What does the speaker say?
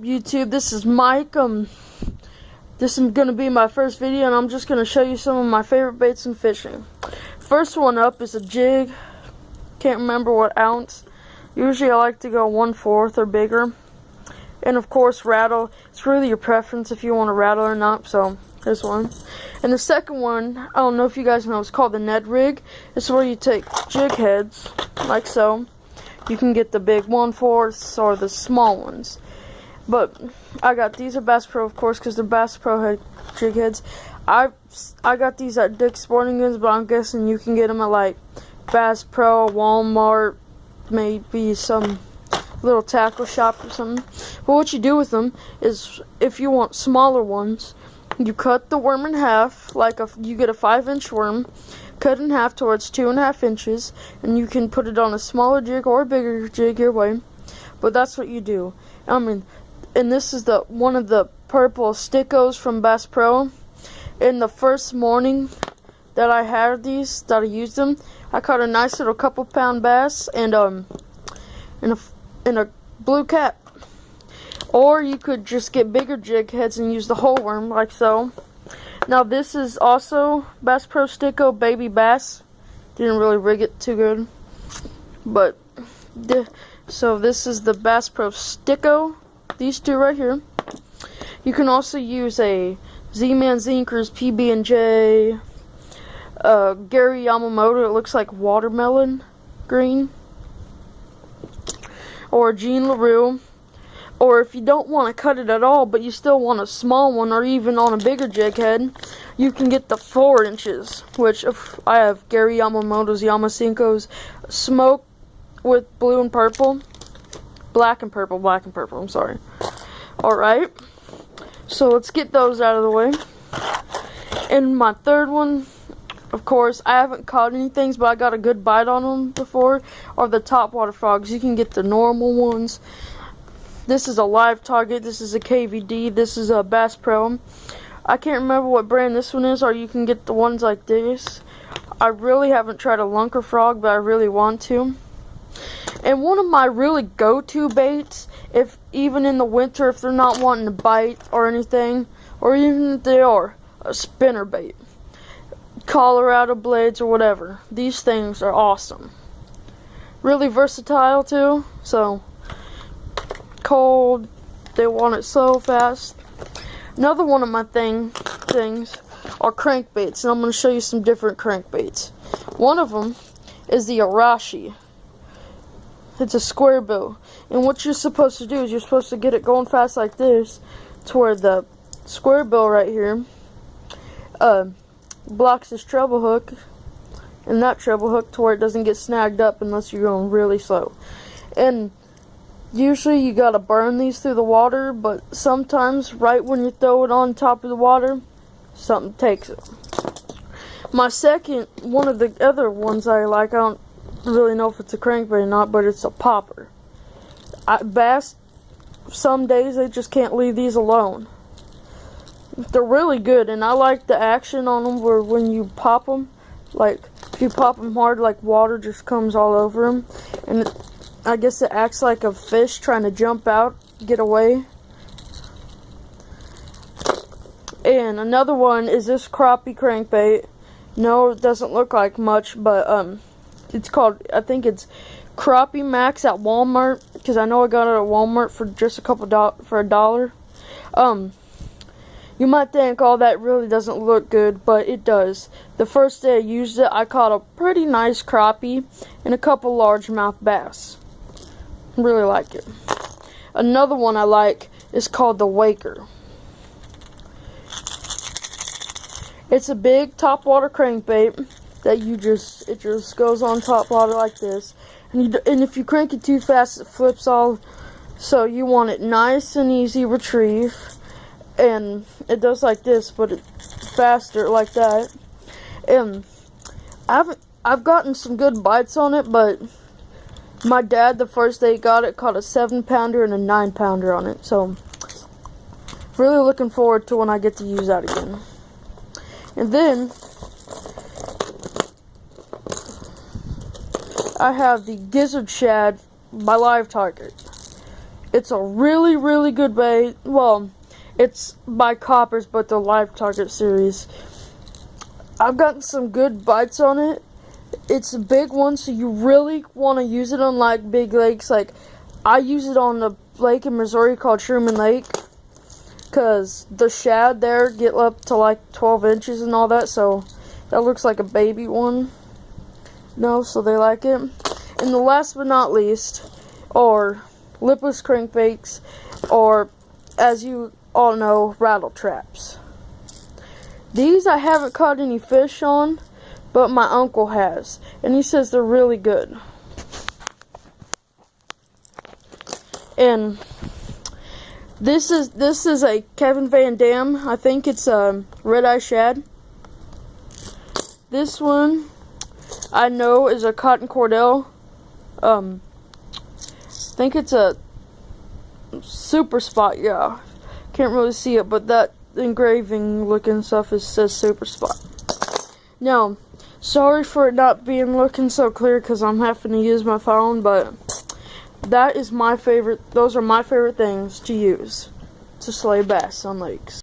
YouTube, this is Mike. This is gonna be my first video, and I'm just gonna show you some of my favorite baits in fishing. First one up is a jig. Can't remember what ounce. Usually I like to go 1/4 or bigger. And of course rattle. It's really your preference if you want to rattle or not. So there's one. And the second one, I don't know if you guys know, it's called the Ned rig. It's where you take jig heads like so. You can get the big 1/4 or the small ones. But I got these at Bass Pro, of course, because they're Bass Pro jig heads. I got these at Dick's Sporting Goods, but I'm guessing you can get them at like Bass Pro, Walmart, maybe some little tackle shop or something. But what you do with them is, if you want smaller ones, you cut the worm in half. You get a 5-inch worm, cut in half towards 2.5 inches, and you can put it on a smaller jig or a bigger jig your way. But that's what you do. And this is one of the purple stickos from Bass Pro. In the first morning that I had these, that I used them, I caught a nice little couple pound bass and in a blue cap. Or you could just get bigger jig heads and use the whole worm like so. Now this is also Bass Pro Sticko Baby Bass. Didn't really rig it too good, but so this is the Bass Pro Sticko. These two right here. You can also use a Z-Man Zinkers PB&J, Gary Yamamoto. It looks like watermelon green, or Jean LaRue. Or if you don't want to cut it at all, but you still want a small one, or even on a bigger jig head, you can get the 4 inches, which I have Gary Yamamoto's Yamasinkos Smoke with blue and purple. Black and purple, I'm sorry. Alright, so let's get those out of the way. And my third one, of course, I haven't caught anything, but I got a good bite on them before, are the topwater frogs. You can get the normal ones. This is a live target, this is a KVD, this is a Bass Pro. I can't remember what brand this one is, or you can get the ones like this. I really haven't tried a lunker frog, but I really want to. And one of my really go-to baits, even in the winter, if they're not wanting to bite or anything, or even if they are, a spinner bait. Colorado blades or whatever. These things are awesome. Really versatile too, so cold, they want it so fast. Another one of my things are crankbaits, and I'm going to show you some different crankbaits. One of them is the Arashi. It's a square bill, and what you're supposed to do is you're supposed to get it going fast like this, to where the square bill right here blocks this treble hook, and that treble hook, to where it doesn't get snagged up unless you're going really slow. And usually you gotta burn these through the water, but sometimes right when you throw it on top of the water, something takes it. My second, one of the other ones I like, I don't really know if it's a crankbait or not, but it's a popper. Bass, some days they just can't leave these alone. They're really good, and I like the action on them, where when you pop them, like if you pop them hard, like water just comes all over them, and I guess it acts like a fish trying to jump out, get away. And another one is this crappie crankbait. No, it doesn't look like much, but it's called, I think it's Crappie Max at Walmart, because I know I got it at Walmart for just for $1. You might think, oh, that really doesn't look good, but it does. The first day I used it, I caught a pretty nice crappie and a couple largemouth bass. Really like it. Another one I like is called the Waker. It's a big topwater crankbait that it just goes on top water like this, and if you crank it too fast, it flips all. So you want it nice and easy retrieve, and it does like this, but it's faster like that. And I've gotten some good bites on it, but my dad, the first day he got it, caught a 7-pounder and a 9-pounder on it. So really looking forward to when I get to use that again. And then I have the Gizzard Shad by Live Target. It's a really, really good bait. Well, it's by Coppers, but the Live Target series. I've gotten some good bites on it. It's a big one, so you really want to use it on like big lakes. Like I use it on the lake in Missouri called Truman Lake, because the shad there get up to like 12 inches and all that, so that looks like a baby one. No, so they like it. And the last but not least are lipless crankbaits, or as you all know, rattle traps. These I haven't caught any fish on, but my uncle has, and he says they're really good. And this is a Kevin Van Dam. I think it's a red-eye shad. This one I know is a cotton cordell. I think it's a super spot. Yeah, can't really see it, but that engraving looking stuff says super spot. Now, sorry for it not being looking so clear because I'm having to use my phone, but that is my favorite. Those are my favorite things to use to slay bass on lakes.